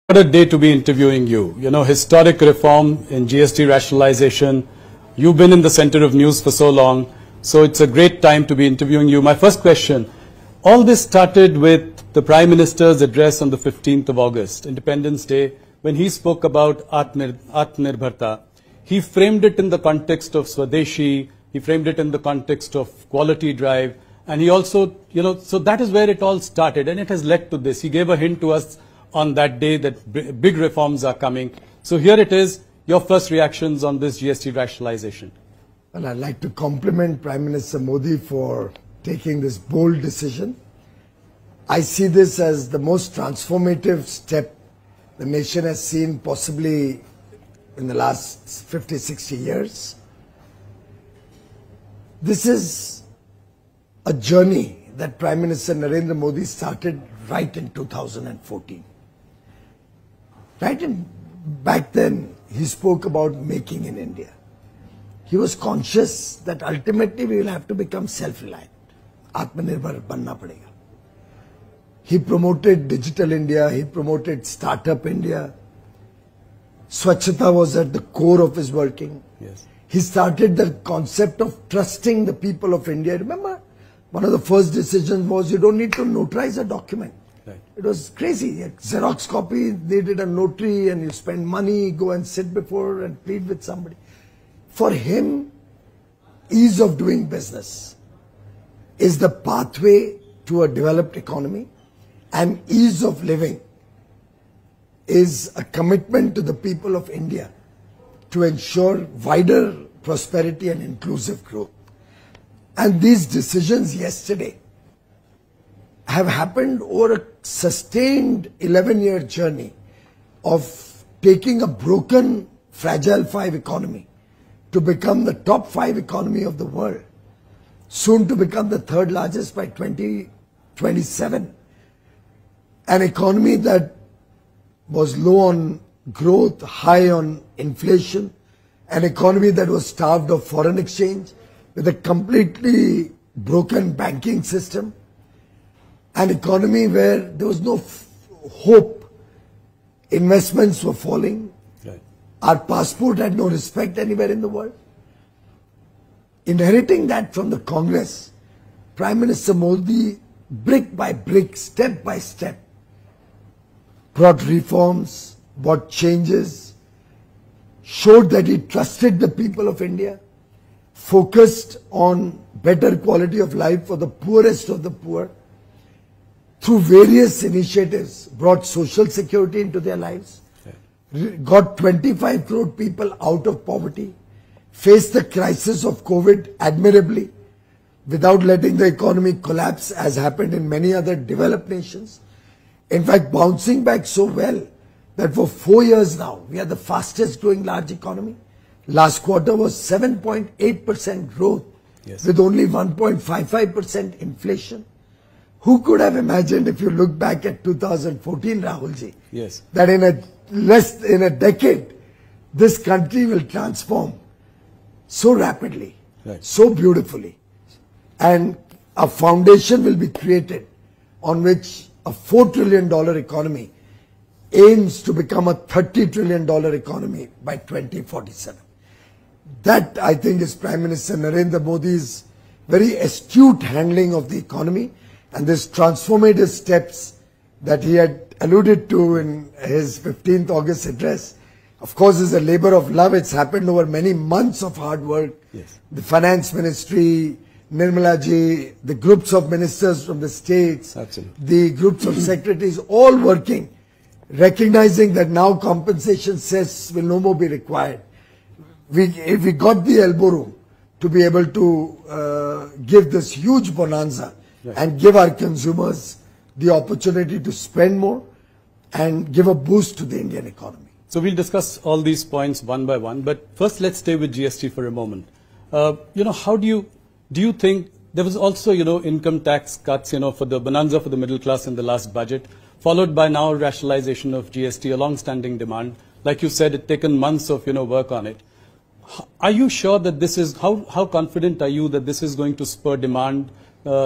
What a day to be interviewing you. You know, historic reform in GST rationalization. You've been in the center of news for so long, so it's a great time to be interviewing you. My first question, all this started with the Prime Minister's address on the 15th of August, Independence Day, when he spoke about Atmanirbharta. He framed it in the context of Swadeshi, he framed it in the context of quality drive, and he also, so that is where it all started, and it has led to this. He gave a hint to us on that day that big reforms are coming. So here it is, your first reactions on this GST rationalization. And I'd like to compliment Prime Minister Modi for taking this bold decision. I see this as the most transformative step the nation has seen possibly in the last 50, 60 years. This is a journey that Prime Minister Narendra Modi started right in 2014. Back then, he spoke about making in India. He was conscious that ultimately we will have to become self-reliant. Atmanirbhar banna padega. He promoted Digital India, he promoted Startup India. Swachhata was at the core of his working. Yes. He started the concept of trusting the people of India. Remember, one of the first decisions was you don't need to notarize a document. Right. It was crazy. A Xerox copy, they did a notary and you spend money, go and sit before and plead with somebody. For him, ease of doing business is the pathway to a developed economy, and ease of living is a commitment to the people of India to ensure wider prosperity and inclusive growth. And these decisions yesterday have happened over a sustained 11-year journey of taking a broken, fragile 5 economy to become the top 5 economy of the world, soon to become the 3rd largest by 2027. An economy that was low on growth, high on inflation, an economy that was starved of foreign exchange, with a completely broken banking system, an economy where there was no hope, investments were falling, right. Our passport had no respect anywhere in the world. Inheriting that from the Congress, Prime Minister Modi, brick by brick, step by step, brought reforms, brought changes, showed that he trusted the people of India, focused on better quality of life for the poorest of the poor, through various initiatives, brought social security into their lives, got 25 crore people out of poverty, faced the crisis of COVID admirably, without letting the economy collapse as happened in many other developed nations. In fact, bouncing back so well that for 4 years now, we are the fastest growing large economy. Last quarter was 7.8% growth, yes, with only 1.55% inflation. Who could have imagined, if you look back at 2014, Rahulji, yes, that in a decade, this country will transform so rapidly, right, so beautifully, and a foundation will be created on which a $4 trillion economy aims to become a $30 trillion economy by 2047. That, I think, is Prime Minister Narendra Modi's very astute handling of the economy, and this transformative steps that he had alluded to in his 15th August address, of course, is a labor of love. It's happened over many months of hard work. yes, The Finance Ministry, Nirmala ji, the groups of ministers from the states, absolutely, the groups of secretaries, all working, recognizing that now compensation cess will no more be required. We got the elbow room to be able to give this huge bonanza, right, and give our consumers the opportunity to spend more and give a boost to the Indian economy. So we'll discuss all these points one by one, but first let's stay with GST for a moment. How do you think there was also, income tax cuts, for the bonanza for the middle class in the last budget, followed by now rationalization of GST, a long-standing demand. Like you said, it's taken months of, work on it. Are you sure that this is, how confident are you that this is going to spur demand,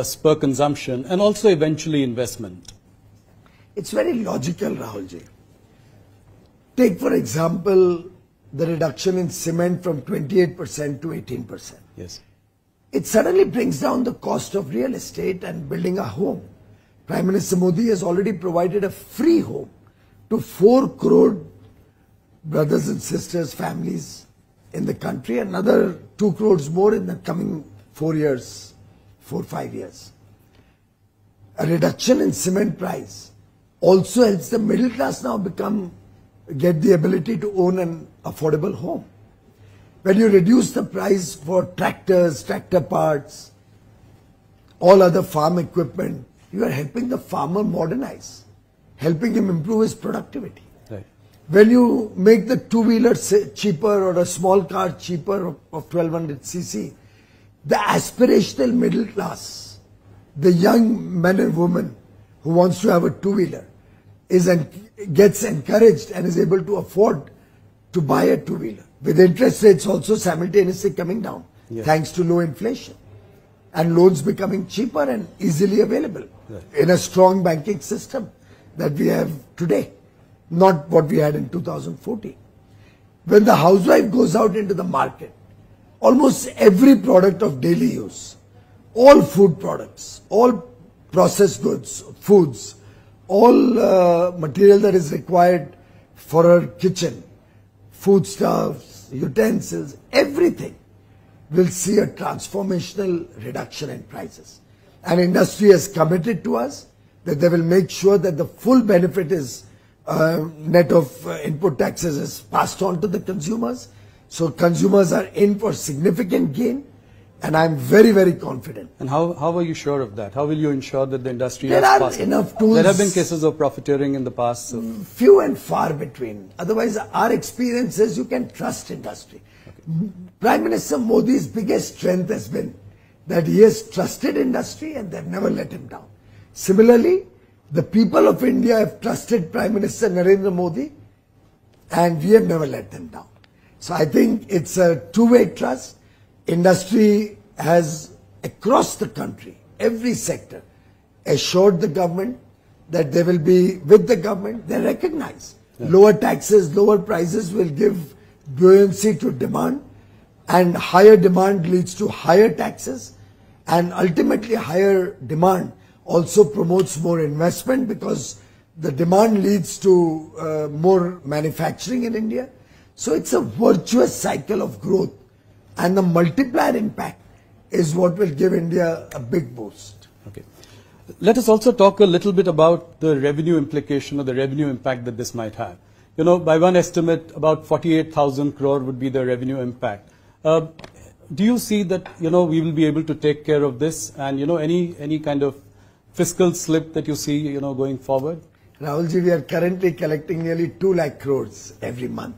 spur consumption, and also eventually investment? It's very logical, Rahulji. Take for example the reduction in cement from 28% to 18%. Yes. It suddenly brings down the cost of real estate and building a home. Prime Minister Modi has already provided a free home to 4 crore brothers and sisters, families in the country, another 2 crores more in the coming 4 years, 4-5 years. A reduction in cement price also helps the middle class now get the ability to own an affordable home. When you reduce the price for tractors, tractor parts, all other farm equipment, you are helping the farmer modernize, helping him improve his productivity. Right. When you make the two-wheeler cheaper or a small car cheaper of 1200 cc, the aspirational middle class, the young man and woman who wants to have a two-wheeler, gets encouraged and is able to afford to buy a two-wheeler, with interest rates also simultaneously coming down, yes, thanks to low inflation and loans becoming cheaper and easily available, right, in a strong banking system that we have today, not what we had in 2014. When the housewife goes out into the market, almost every product of daily use, all food products, all processed goods, foods, all material that is required for her kitchen, foodstuffs, utensils, everything will see a transformational reduction in prices. And industry has committed to us that they will make sure that the full benefit is net of input taxes is passed on to the consumers. So consumers are in for significant gain, and I'm very, very confident. And how are you sure of that? How will you ensure that the industry there has are passed? Enough tools. There have been cases of profiteering in the past. So. Few and far between. Otherwise, our experience is you can trust industry. Okay. Prime Minister Modi's biggest strength has been that he has trusted industry and they've never let him down. Similarly, the people of India have trusted Prime Minister Narendra Modi and we have never let them down. So I think it's a two-way trust. Industry has, across the country, every sector, assured the government that they will be with the government. They recognize lower taxes, lower prices will give buoyancy to demand, and higher demand leads to higher taxes, and ultimately higher demand also promotes more investment because the demand leads to more manufacturing in India. So it's a virtuous cycle of growth, and the multiplier impact is what will give India a big boost. Okay. Let us also talk a little bit about the revenue implication or the revenue impact that this might have. You know, by one estimate, about 48,000 crore would be the revenue impact. Do you see that, you know, we will be able to take care of this, and, you know, any kind of fiscal slip that you see, you know, going forward? Rahulji, we are currently collecting nearly 2 lakh crores every month.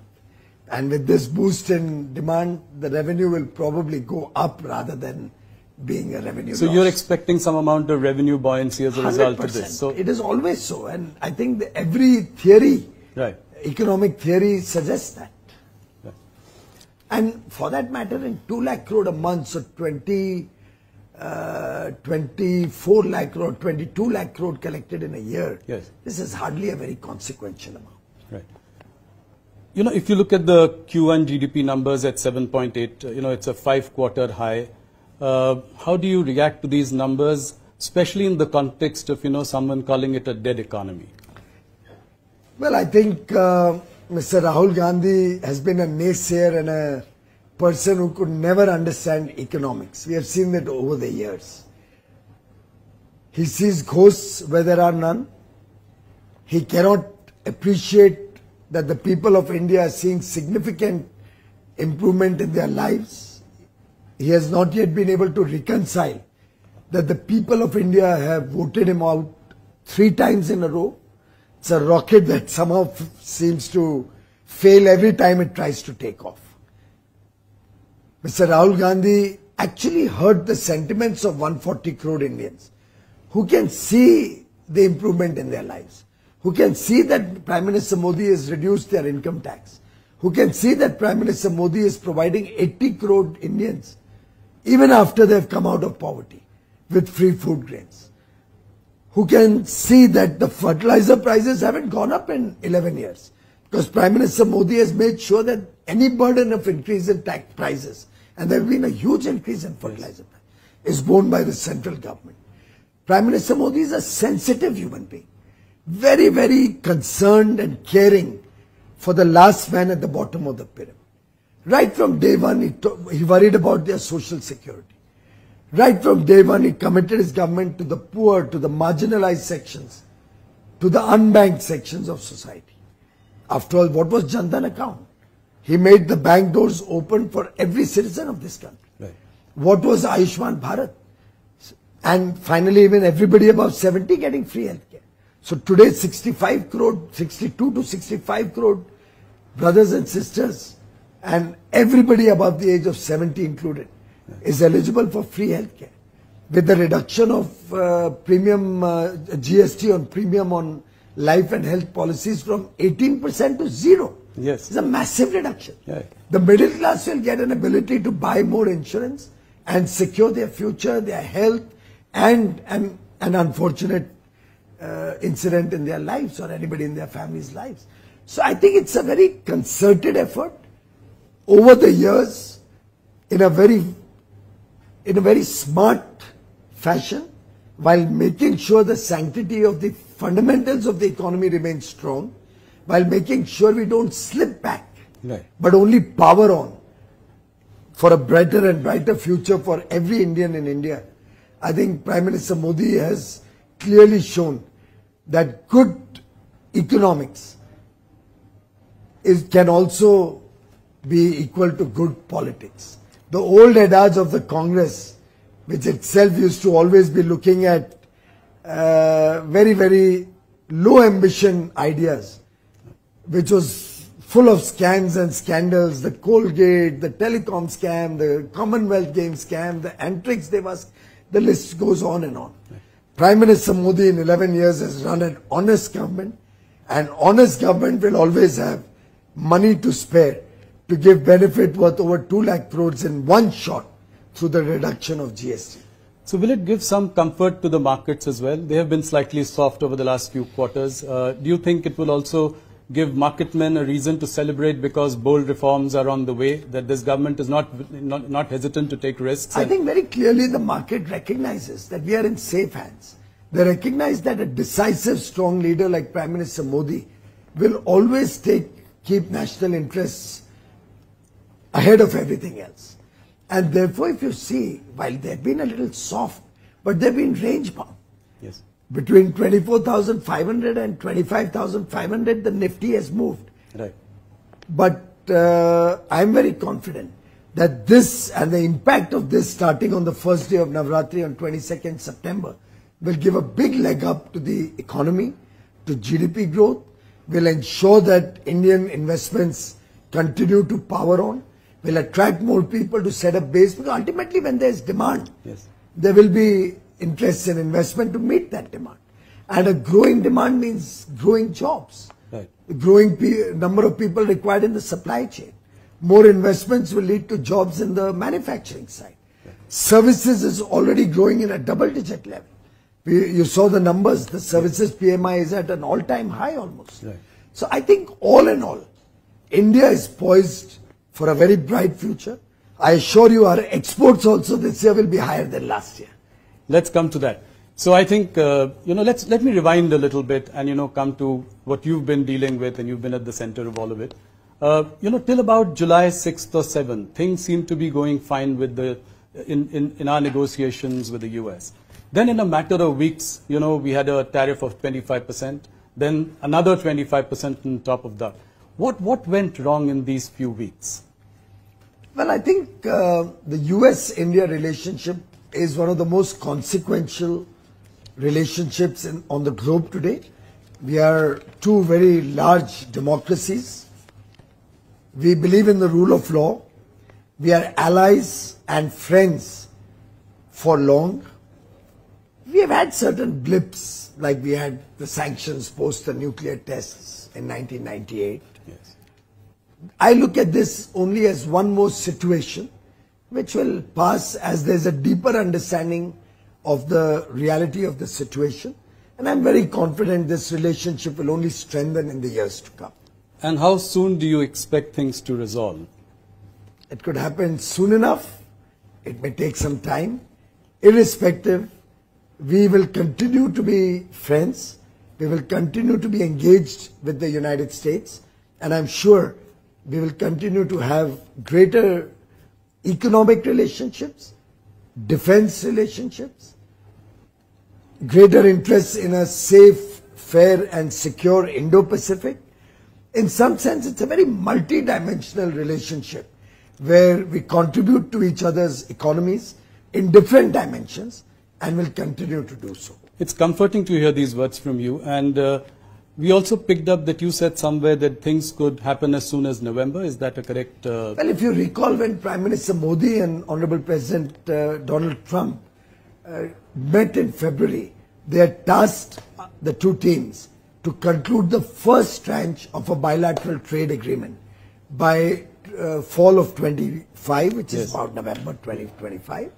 And with this boost in demand, the revenue will probably go up rather than being a revenue So loss. you're expecting some amount of revenue buoyancy as a result of this? So it is always so. And I think that every theory, right, economic theory suggests that. Right. And for that matter, in 2 lakh crore a month, so 24 lakh crore, 22 lakh crore collected in a year, yes, this is hardly a very consequential amount. Right. You know, if you look at the Q1 GDP numbers at 7.8, you know, it's a 5-quarter high. How do you react to these numbers, especially in the context of, you know, someone calling it a dead economy? Well, I think Mr. Rahul Gandhi has been a naysayer and a person who could never understand economics. We have seen that over the years. He sees ghosts where there are none. He cannot appreciate that the people of India are seeing significant improvement in their lives. He has not yet been able to reconcile that the people of India have voted him out 3 times in a row. It's a rocket that somehow seems to fail every time it tries to take off. Mr. Rahul Gandhi actually hurt the sentiments of 140 crore Indians who can see the improvement in their lives, who can see that Prime Minister Modi has reduced their income tax, who can see that Prime Minister Modi is providing 80 crore Indians, even after they have come out of poverty, with free food grains, who can see that the fertilizer prices haven't gone up in 11 years. Because Prime Minister Modi has made sure that any burden of increase in tax prices, and there has been a huge increase in fertilizer price, is borne by the central government. Prime Minister Modi is a sensitive human being, very, very concerned and caring for the last man at the bottom of the pyramid. Right from day one, he worried about their social security. Right from day one, he committed his government to the poor, to the marginalized sections, to the unbanked sections of society. After all, what was Jan Dhan account? He made the bank doors open for every citizen of this country. Right. What was Ayushman Bharat? And finally, even everybody above 70 getting free healthcare. So today, 65 crore, 62 to 65 crore brothers and sisters, and everybody above the age of 70 included, is eligible for free healthcare. With the reduction of premium GST on premium on life and health policies from 18% to 0. Yes. It's a massive reduction. Yeah. The middle class will get an ability to buy more insurance and secure their future, their health, and an unfortunate incident in their lives or anybody in their family's lives. So I think it's a very concerted effort over the years in a very smart fashion, while making sure the sanctity of the fundamentals of the economy remains strong, while making sure we don't slip back, right, but only power on for a brighter and brighter future for every Indian in India. I think Prime Minister Modi has clearly shown that good economics can also be equal to good politics. The old adage of the Congress, which itself used to always be looking at very, very low ambition ideas, which was full of scams and scandals, the Colgate, the telecom scam, the Commonwealth Games scam, the Antrix Devas, the list goes on and on. Prime Minister Modi in 11 years has run an honest government, and honest government will always have money to spare to give benefit worth over 2 lakh crores in one shot through the reduction of GST. So will it give some comfort to the markets as well? They have been slightly soft over the last few quarters. Do you think it will also give market men a reason to celebrate because bold reforms are on the way, that this government is not hesitant to take risks? I think very clearly the market recognizes that we are in safe hands. They recognize that a decisive, strong leader like Prime Minister Modi will always keep national interests ahead of everything else. And therefore, if you see, while they've been a little soft, but they've been range bound. Yes. Between 24,500 and 25,500, the Nifty has moved. Right. But I'm very confident that this and the impact of this starting on the first day of Navratri on 22nd September will give a big leg up to the economy, to GDP growth, will ensure that Indian investments continue to power on, will attract more people to set up base, because ultimately when there is demand, yes, there will be interest in investment to meet that demand. And a growing demand means growing jobs, right, growing number of people required in the supply chain. More investments will lead to jobs in the manufacturing side. Right. Services is already growing in a double-digit level. You saw the numbers, the services PMI is at an all-time high almost. Right. So I think all in all, India is poised for a very bright future. I assure you our exports also this year will be higher than last year. Let's come to that. So I think, let me rewind a little bit and, come to what you've been dealing with, and you've been at the center of all of it. Till about July 6th or 7th, things seem to be going fine with in our negotiations with the US. Then in a matter of weeks, we had a tariff of 25%, then another 25% on top of that. What went wrong in these few weeks? Well, I think the US-India relationship is one of the most consequential relationships on the globe today. We are two very large democracies. We believe in the rule of law. We are allies and friends for long. We have had certain blips, like we had the sanctions post the nuclear tests in 1998. Yes. I look at this only as one more situation which will pass as there's a deeper understanding of the reality of the situation. And I'm very confident this relationship will only strengthen in the years to come. And how soon do you expect things to resolve? It could happen soon enough. It may take some time. Irrespective, we will continue to be friends. We will continue to be engaged with the United States. And I'm sure we will continue to have greater economic relationships, defense relationships, greater interest in a safe, fair and secure Indo-Pacific. In some sense, it's a very multi-dimensional relationship where we contribute to each other's economies in different dimensions and will continue to do so. It's comforting to hear these words from you. And we also picked up that you said somewhere that things could happen as soon as November. Is that a correct? Well, if you recall, when Prime Minister Modi and Honorable President Donald Trump met in February, they had tasked the two teams to conclude the first tranche of a bilateral trade agreement by fall of 25, which is about November 2025.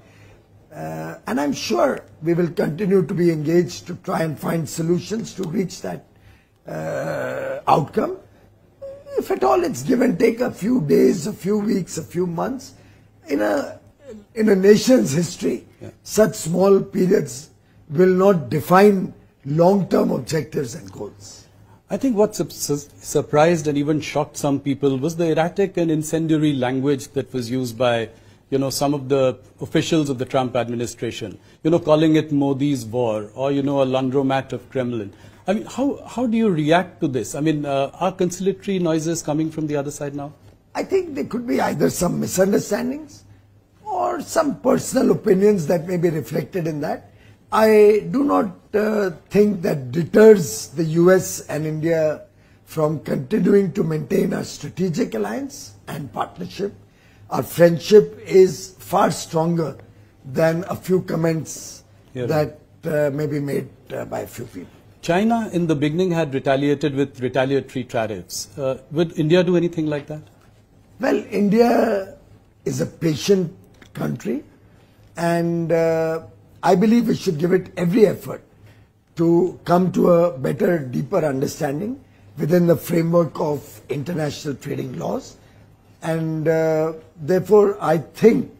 And I'm sure we will continue to be engaged to try and find solutions to reach that outcome. If at all it's give and take a few days, a few weeks, a few months, in a nation's history, such small periods will not define long-term objectives and goals. I think what surprised and even shocked some people was the erratic and incendiary language that was used by, some of the officials of the Trump administration, calling it Modi's war or, a laundromat of Kremlin. I mean, how do you react to this? I mean, are conciliatory noises coming from the other side now? I think there could be either some misunderstandings or some personal opinions that may be reflected in that. I do not think that deters the US and India from continuing to maintain our strategic alliance and partnership. Our friendship is far stronger than a few comments that may be made by a few people. China in the beginning had retaliated with retaliatory tariffs. Would India do anything like that? Well, India is a patient country, and I believe we should give it every effort to come to a better, deeper understanding within the framework of international trading laws. And therefore, I think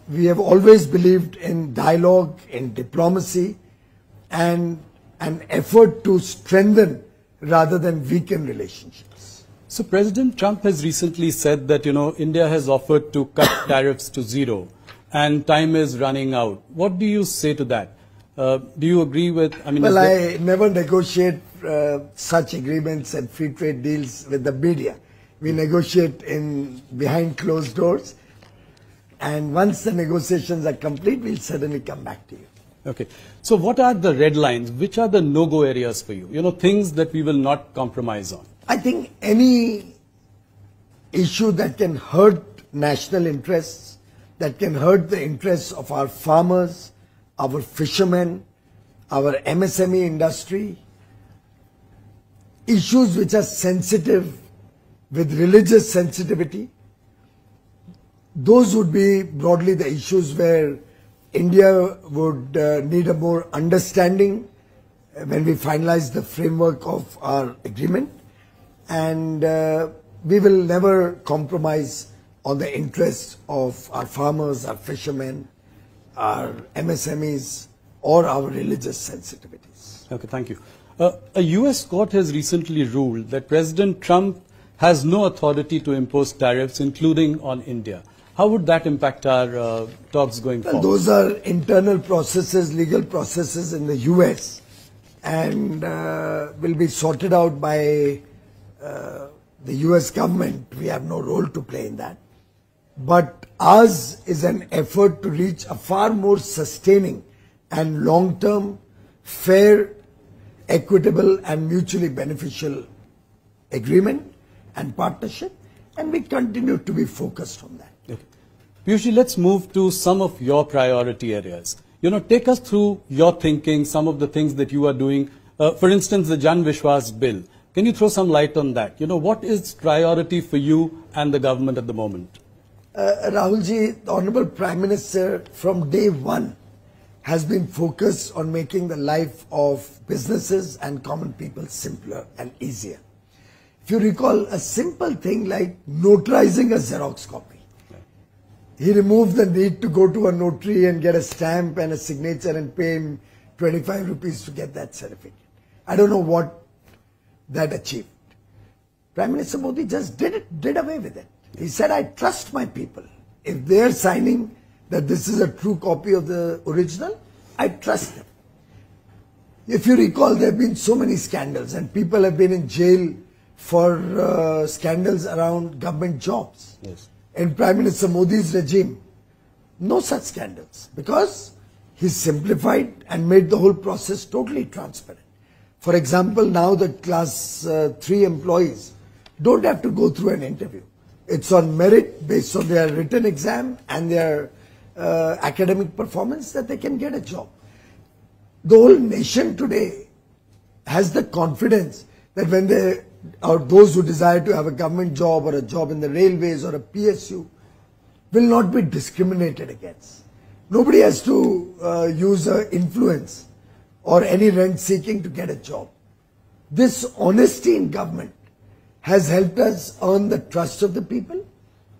we have always believed in dialogue, in diplomacy, and an effort to strengthen rather than weaken relationships. So President Trump has recently said that, India has offered to cut tariffs to zero and time is running out. What do you say to that? Do you agree with, Well, I never negotiate such agreements and free trade deals with the media. We negotiate behind closed doors, and once the negotiations are complete, we'll certainly come back to you. Okay. So what are the red lines? Which are the no-go areas for you? Things that we will not compromise on. I think any issue that can hurt national interests, that can hurt the interests of our farmers, our fishermen, our MSME industry, issues which are sensitive with religious sensitivity, those would be broadly the issues where India would need a more understanding when we finalize the framework of our agreement, and we will never compromise on the interests of our farmers, our fishermen, our MSMEs, or our religious sensitivities. Okay, thank you. A US court has recently ruled that President Trump has no authority to impose tariffs, including on India. How would that impact our talks going forward? Those are internal processes, legal processes in the US, and will be sorted out by the US government. We have no role to play in that. But ours is an effort to reach a far more sustaining and long-term, fair, equitable and mutually beneficial agreement and partnership, and we continue to be focused on that. Okay. Piyush, let's move to some of your priority areas. Take us through your thinking, some of the things that you are doing. For instance, the Jan Vishwas bill. Can you throw some light on that? What is priority for you and the government at the moment? Rahulji, the Honorable Prime Minister from day one has been focused on making the life of businesses and common people simpler and easier. If you recall a simple thing like notarizing a Xerox copy. He removed the need to go to a notary and get a stamp and a signature and pay him 25 rupees to get that certificate. I don't know what that achieved. Prime Minister Modi just did away with it. He said, I trust my people. If they're signing that this is a true copy of the original, I trust them. If you recall, there have been so many scandals and people have been in jail for scandals around government jobs. Yes. In Prime Minister Modi's regime, no such scandals because he simplified and made the whole process totally transparent. For example, now the class 3 employees don't have to go through an interview. It's on merit based on their written exam and their academic performance that they can get a job. The whole nation today has the confidence that when they or those who desire to have a government job or a job in the railways or a PSU will not be discriminated against. Nobody has to use influence or any rent seeking to get a job. This honesty in government has helped us earn the trust of the people,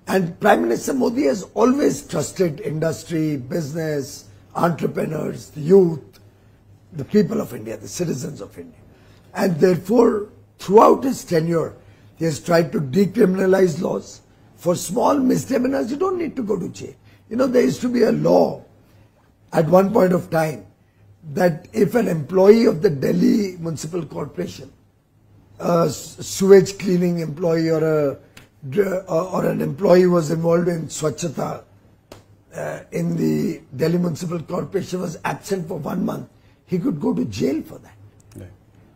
and Prime Minister Modi has always trusted industry, business, entrepreneurs, the youth, the people of India, the citizens of India. And therefore, throughout his tenure, he has tried to decriminalize laws. For small misdemeanors, you don't need to go to jail. You know, there used to be a law at one point of time that if an employee of the Delhi Municipal Corporation, a sewage cleaning employee or an employee was involved in Swachhata in the Delhi Municipal Corporation was absent for 1 month, he could go to jail for that. Right.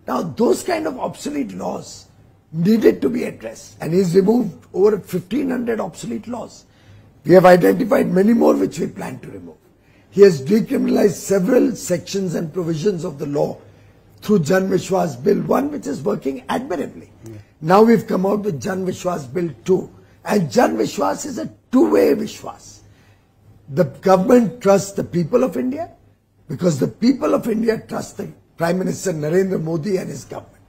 Now, those kind of obsolete laws needed to be addressed, and he's removed over 1,500 obsolete laws. We have identified many more which we plan to remove. He has decriminalized several sections and provisions of the law through Jan Vishwas Bill 1, which is working admirably. Yeah. Now we've come out with Jan Vishwas Bill 2, and Jan Vishwas is a two-way Vishwas. The government trusts the people of India because the people of India trust the Prime Minister Narendra Modi and his government.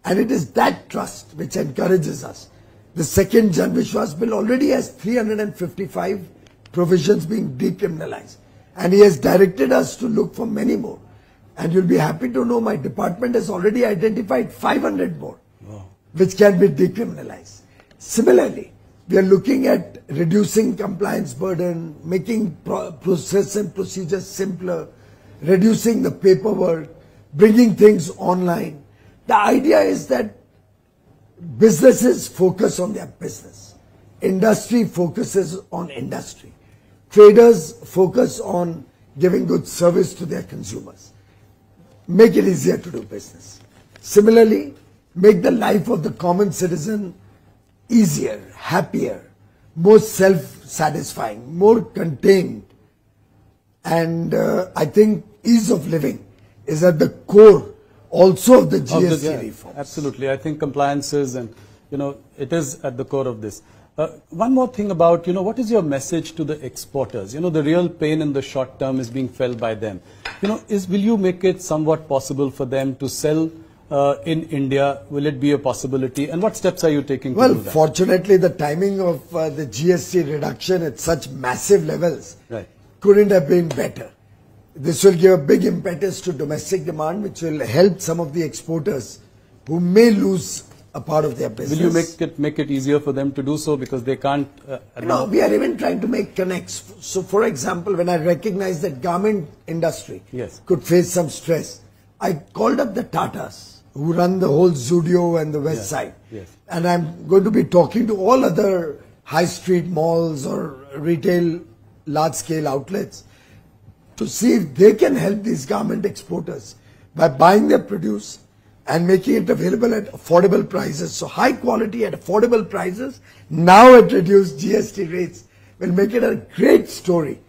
And it is that trust which encourages us. The second Jan Vishwas Bill already has 355 provisions being decriminalized. And he has directed us to look for many more. And you'll be happy to know my department has already identified 500 more, which can be decriminalized. Similarly, we are looking at reducing compliance burden, making process and procedures simpler, reducing the paperwork, bringing things online. The idea is that businesses focus on their business. Industry focuses on industry. Traders focus on giving good service to their consumers. Make it easier to do business. Similarly, make the life of the common citizen easier, happier, more self-satisfying, more contained. And I think ease of living is at the core also of the GST reforms. Absolutely. I think compliances and, it is at the core of this. One more thing about, what is your message to the exporters? The real pain in the short term is being felt by them. Will you make it somewhat possible for them to sell in India? Will it be a possibility? And what steps are you taking to do that? Well, fortunately, the timing of the GST reduction at such massive levels couldn't have been better. This will give a big impetus to domestic demand, which will help some of the exporters who may lose a part of their business. Will you make it easier for them to do so because they can't? No, we are even trying to make connects. So, for example, when I recognized that garment industry could face some stress, I called up the Tatas who run the whole Zudio and the West Side. And I'm going to be talking to all other high street malls or retail large-scale outlets to see if they can help these garment exporters by buying their produce and making it available at affordable prices. So high quality at affordable prices, now at reduced GST rates, will make it a great story.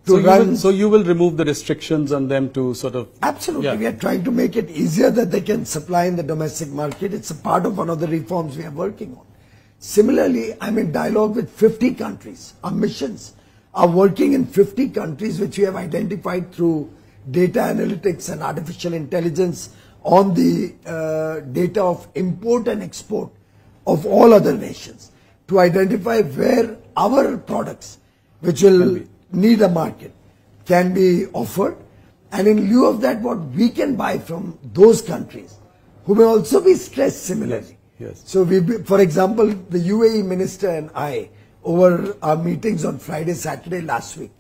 So you will remove the restrictions on them to sort of... Absolutely. We are trying to make it easier that they can supply in the domestic market. It's a part of one of the reforms we are working on. Similarly, I'm in dialogue with 50 countries. Our missions are working in 50 countries, which we have identified through data analytics and artificial intelligence on the data of import and export of all other nations to identify where our products, which will need a market, can be offered, and in lieu of that, what we can buy from those countries who may also be stressed similarly. Yes. So for example, the UAE minister and I, over our meetings on Friday, Saturday last week,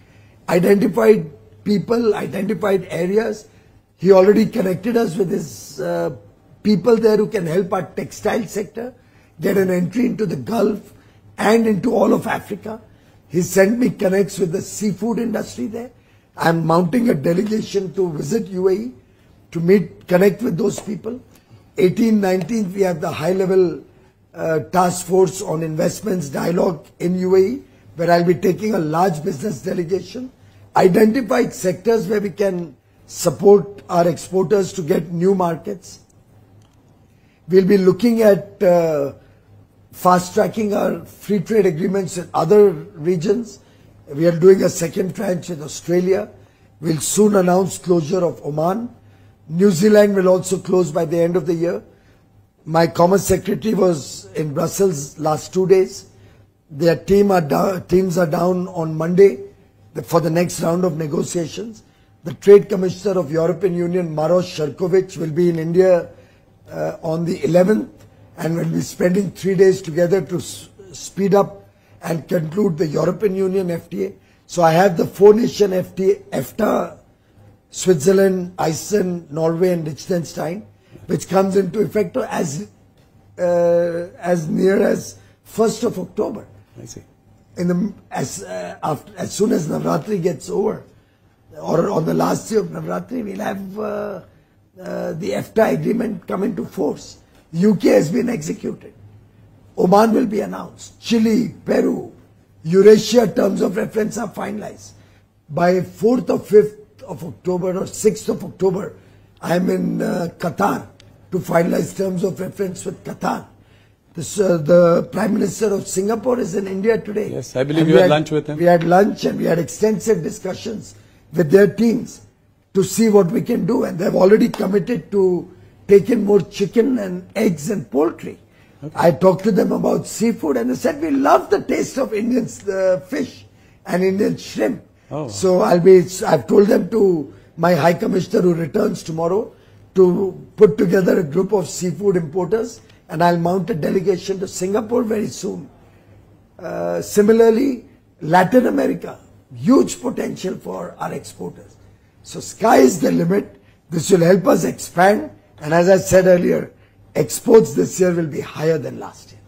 identified people, identified areas. He already connected us with his people there who can help our textile sector get an entry into the Gulf and into all of Africa. He sent me connects with the seafood industry there. I'm mounting a delegation to visit UAE to connect with those people. 18th, 19th, we have the high-level task force on investments dialogue in UAE, where I'll be taking a large business delegation, identified sectors where we can support our exporters to get new markets. We'll be looking at fast-tracking our free trade agreements in other regions. We are doing a second tranche in Australia. We'll soon announce closure of Oman. New Zealand will also close by the end of the year. My Commerce Secretary was in Brussels last 2 days. Their teams are down on Monday for the next round of negotiations. The Trade Commissioner of European Union, Maros Sherkovic, will be in India on the 11th and will be spending 3 days together to speed up and conclude the European Union FTA. So I have the 4-nation FTA, EFTA, Switzerland, Iceland, Norway and Liechtenstein, which comes into effect as near as 1st of October. I see. As soon as Navratri gets over, or on the last day of Navratri, we'll have the EFTA agreement come into force. UK has been executed. Oman will be announced. Chile, Peru, Eurasia terms of reference are finalized. By 4th or 5th of October or 6th of October, I'm in Qatar to finalize terms of reference with Qatar. The Prime Minister of Singapore is in India today. Yes, I believe you had lunch with him. We had lunch and we had extensive discussions with their teams to see what we can do, and they've already committed to take in more chicken and eggs and poultry. Okay. I talked to them about seafood and they said, we love the taste of Indian fish and Indian shrimp. Oh. So I've told them to, my High Commissioner who returns tomorrow, to put together a group of seafood importers, and I'll mount a delegation to Singapore very soon. Similarly, Latin America, huge potential for our exporters. So sky is the limit. This will help us expand, and as I said earlier, exports this year will be higher than last year.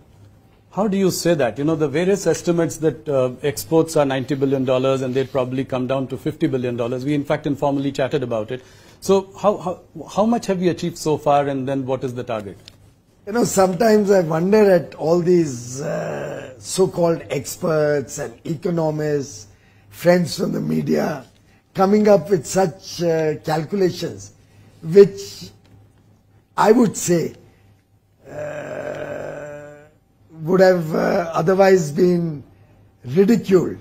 How do you say that? You know, the various estimates that exports are $90 billion and they'd probably come down to $50 billion. We in fact informally chatted about it. So how much have we achieved so far, and then what is the target? You know, sometimes I wonder at all these so-called experts and economists, friends from the media, coming up with such calculations, which I would say would have otherwise been ridiculed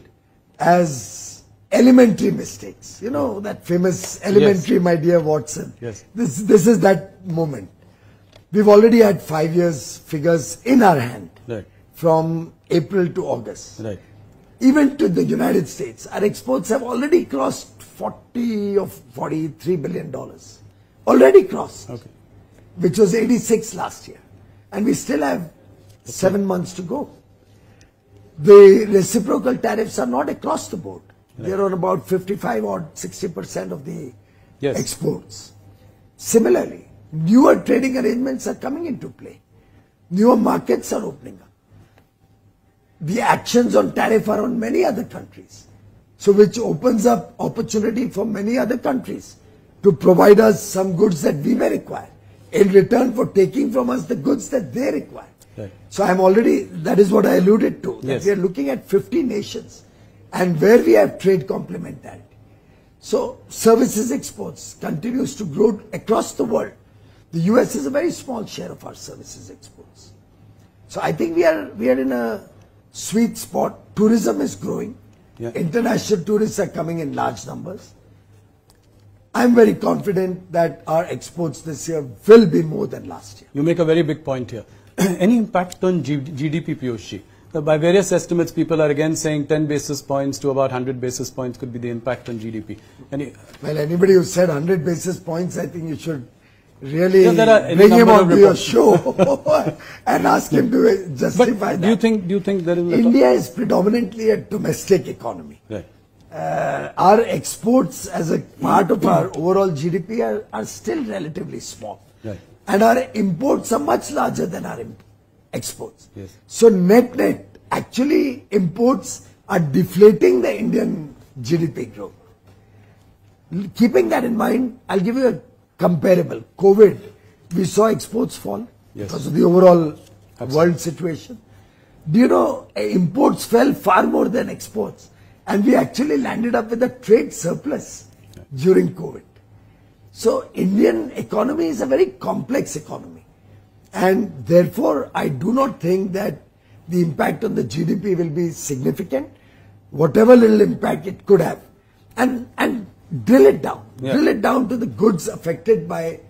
as elementary mistakes. You know, that famous elementary, yes, my dear Watson. Yes. This is that moment. We've already had 5 years figures in our hand, right, from April to August. Right. Even to the United States, our exports have already crossed $40 or $43 billion. Already crossed. Okay. Which was 86 last year. And we still have 7 months to go. The reciprocal tariffs are not across the board. Right. They're on about 55 or 60% of the, yes, exports. Similarly, newer trading arrangements are coming into play. Newer markets are opening up. The actions on tariff are on many other countries. So which opens up opportunity for many other countries to provide us some goods that we may require in return for taking from us the goods that they require. Right. So that is what I alluded to. That, yes, we are looking at 50 nations and where we have trade complementarity. So services exports continues to grow across the world. The US is a very small share of our services exports. So I think we are in a sweet spot. Tourism is growing. Yeah. International tourists are coming in large numbers. I'm very confident that our exports this year will be more than last year. You make a very big point here. Any impact on GDP, Piyush? By various estimates, people are again saying 10 basis points to about 100 basis points could be the impact on GDP. Well, anybody who said 100 basis points, I think you should really bring him onto your show and ask him to justify that. Do you think there is India is predominantly a domestic economy. Right. Our exports as a part of our overall GDP are still relatively small. Right. And our imports are much larger than our exports. Yes. So net, actually imports are deflating the Indian GDP growth. Keeping that in mind, I'll give you a comparable. COVID, we saw exports fall because of the overall world situation. Do you know, imports fell far more than exports. And we actually landed up with a trade surplus during COVID. So Indian economy is a very complex economy. And therefore, I do not think that the impact on the GDP will be significant. Whatever little impact it could have. And drill it down. Drill it down to the goods affected by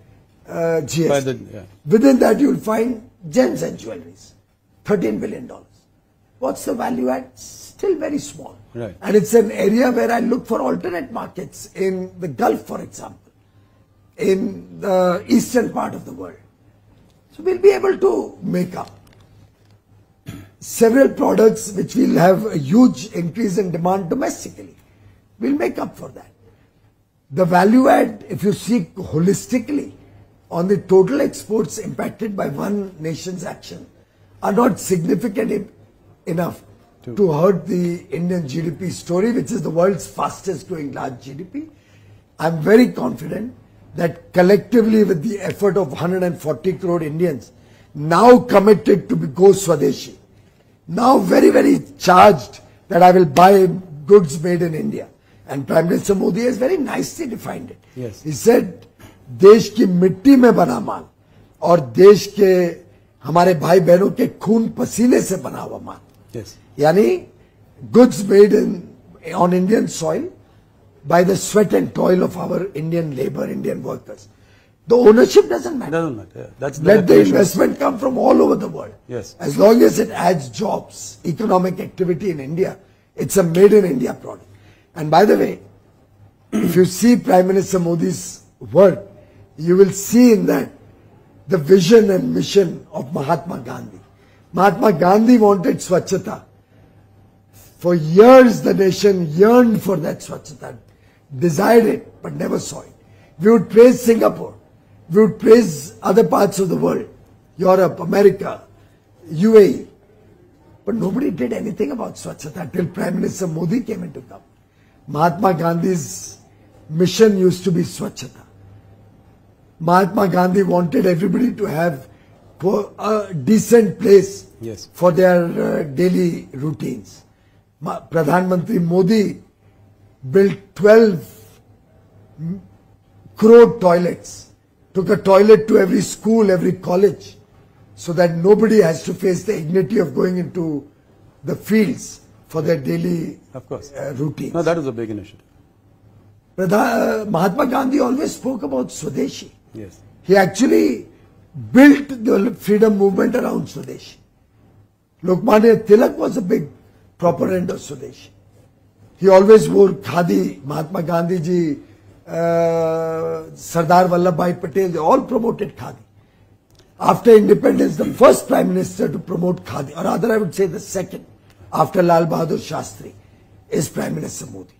GST. Within that, you'll find gems and jewelries. $13 billion. What's the value add? Still very small. Right. And it's an area where I look for alternate markets in the Gulf, for example, in the eastern part of the world. So we'll be able to make up several products which will have a huge increase in demand domestically. We'll make up for that. The value add, if you see holistically on the total exports impacted by one nation's action, are not significant enough to hurt the Indian GDP story, which is the world's fastest growing large GDP. I'm very confident that collectively with the effort of 140 crore Indians now committed to go Swadeshi, now very, very charged that I will buy goods made in India. And Prime Minister Modi has very nicely defined it. Yes. He said, देश की मिट्टी में बना माल और देश के हमारे भाई बहनों के खून पसीने से बना हुआ माल. Yes. Yani, goods made on Indian soil by the sweat and toil of our Indian labor, Indian workers. The ownership doesn't matter. Doesn't matter. That's Let the investment come from all over the world. Yes. As long as it adds jobs, economic activity in India, it's a made in India product. And by the way, if you see Prime Minister Modi's work, you will see in that the vision and mission of Mahatma Gandhi. Mahatma Gandhi wanted Swachhata. For years, the nation yearned for that Swachhata, desired it, but never saw it. We would praise Singapore. We would praise other parts of the world, Europe, America, UAE. But nobody did anything about Swachhata till Prime Minister Modi came into government. Mahatma Gandhi's mission used to be Swachhata. Mahatma Gandhi wanted everybody to have a decent place for their daily routines. Pradhan Mantri Modi built 12 crore toilets, took a toilet to every school, every college, so that nobody has to face the dignity of going into the fields for their daily routines. No, that is a big initiative. Mahatma Gandhi always spoke about Swadeshi. Yes. He actually built the freedom movement around Swadeshi. Lokmanya Tilak was a big proponent of Swadeshi. He always wore khadi. Mahatma Gandhi ji, Sardar Vallabhbhai Patel, they all promoted khadi. After independence, the first prime minister to promote khadi, or rather I would say the second, after Lal Bahadur Shastri, is Prime Minister Modi.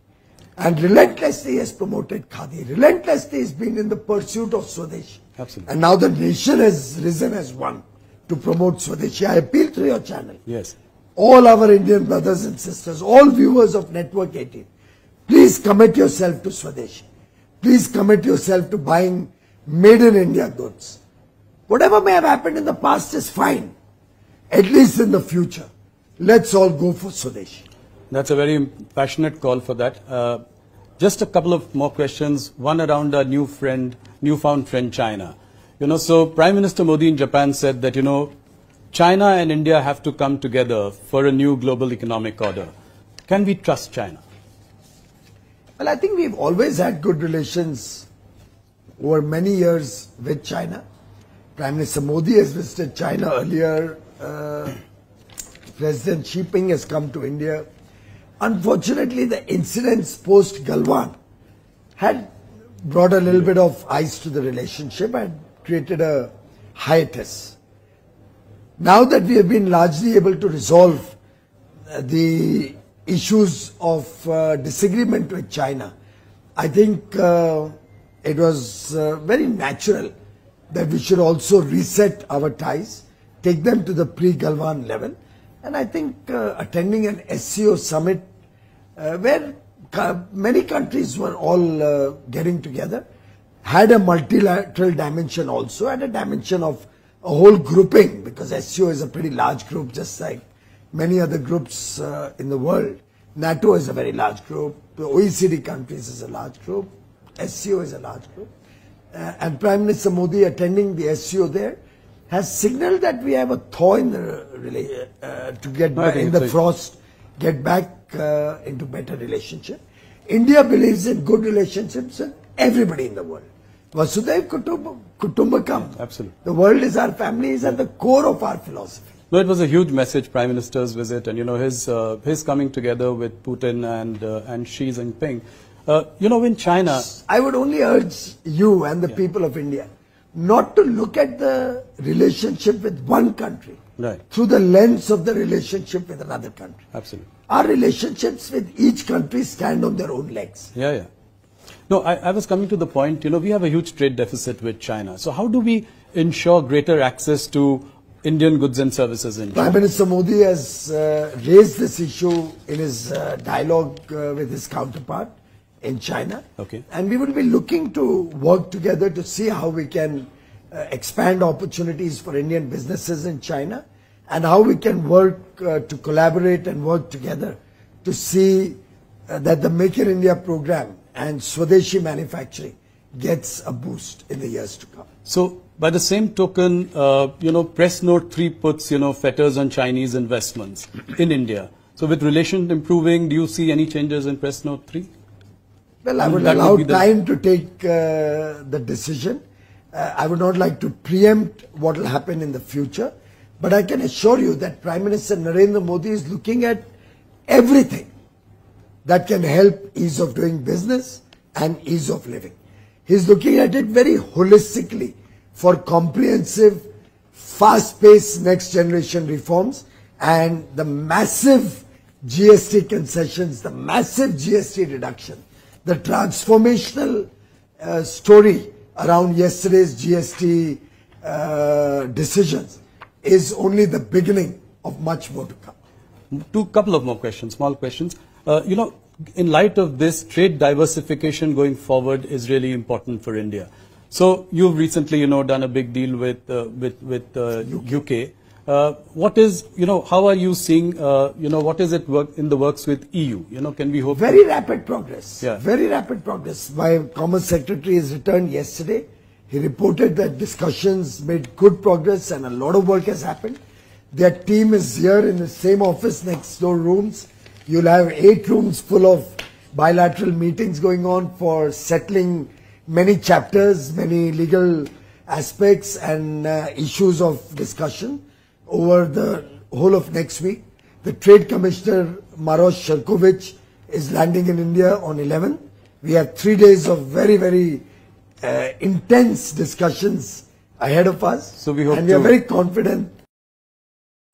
And relentlessly he has promoted khadi. Relentlessly he's been in the pursuit of Swadeshi. Absolutely. And now the nation has risen as one to promote Swadeshi. I appeal to your channel. Yes. All our Indian brothers and sisters, all viewers of Network 18, please commit yourself to Swadeshi. Please commit yourself to buying made in India goods. Whatever may have happened in the past is fine. At least in the future, let's all go for Swadeshi. That's a very passionate call for that. Just a couple of more questions. One around our newfound friend China. So Prime Minister Modi in Japan said that, China and India have to come together for a new global economic order. Can we trust China? Well, I think we've always had good relations over many years with China. Prime Minister Modi has visited China earlier. President Xi Jinping has come to India. Unfortunately, the incidents post Galwan had brought a little bit of ice to the relationship and created a hiatus. Now that we have been largely able to resolve the issues of disagreement with China, I think it was very natural that we should also reset our ties, take them to the pre-Galwan level. And I think attending an SCO summit where many countries were all getting together had a multilateral dimension also, and a dimension of a whole grouping, because SCO is a pretty large group, just like many other groups in the world. NATO is a very large group, the OECD countries is a large group, SCO is a large group. And Prime Minister Modi attending the SCO there has signaled that we have a thaw in the to get back in the frost, get back into better relationship. India believes in good relationships with everybody in the world. Vasudhaiv Kutumbakam. Absolutely. The world is our family, is at the core of our philosophy. No, it was a huge message, Prime Minister's visit, and his coming together with Putin and Xi Jinping. In China, I would only urge you and the people of India not to look at the relationship with one country through the lens of the relationship with another country. Absolutely. Our relationships with each country stand on their own legs. Yeah. No, I was coming to the point, we have a huge trade deficit with China. So how do we ensure greater access to Indian goods and services in China? Prime Minister Modi has raised this issue in his dialogue with his counterpart in China. Okay. And we will be looking to work together to see how we can expand opportunities for Indian businesses in China, and how we can work to collaborate and work together to see that the Make in India program and Swadeshi manufacturing gets a boost in the years to come. So, by the same token, Press Note 3 puts, fetters on Chinese investments in India. So, with relations improving, do you see any changes in Press Note 3? Well, I would allow time to take the decision. I would not like to preempt what will happen in the future. But I can assure you that Prime Minister Narendra Modi is looking at everything that can help ease of doing business and ease of living. He's looking at it very holistically for comprehensive, fast-paced next generation reforms, and the massive GST concessions, the massive GST reduction, the transformational story around yesterday's GST decisions is only the beginning of much more to come. Couple of more questions, small questions. In light of this, trade diversification going forward is really important for India. So you've recently, done a big deal with UK. What is, how are you seeing, what is it in the works with EU? Can we hope? Very rapid progress. Yeah. Very rapid progress. My Commerce Secretary has returned yesterday. He reported that discussions made good progress and a lot of work has happened. Their team is here in the same office, next door rooms. You'll have 8 rooms full of bilateral meetings going on for settling many chapters, many legal aspects and issues of discussion over the whole of next week. The Trade Commissioner Maros Sharkovich is landing in India on 11th. We have 3 days of very, very intense discussions ahead of us. So we hope, and we are very confident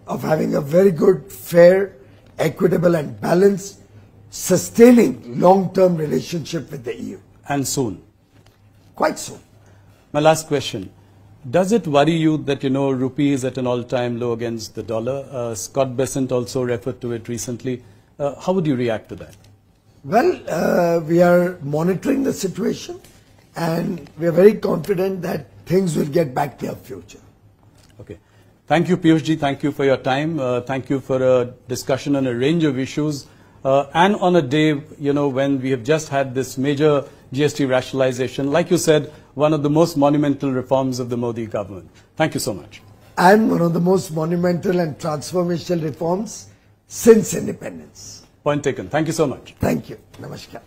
of having a very good, fair, equitable and balanced, sustaining long-term relationship with the EU. And soon. Quite soon. My last question. Does it worry you that, rupee is at an all-time low against the dollar? Scott Bessent also referred to it recently. How would you react to that? Well, we are monitoring the situation and we are very confident that things will get back to our future. Okay. Thank you, Piyush ji. Thank you for your time. Thank you for a discussion on a range of issues. And on a day, when we have just had this major GST rationalization, like you said, one of the most monumental reforms of the Modi government. Thank you so much. And one of the most monumental and transformational reforms since independence. Point taken. Thank you so much. Thank you. Namaskar.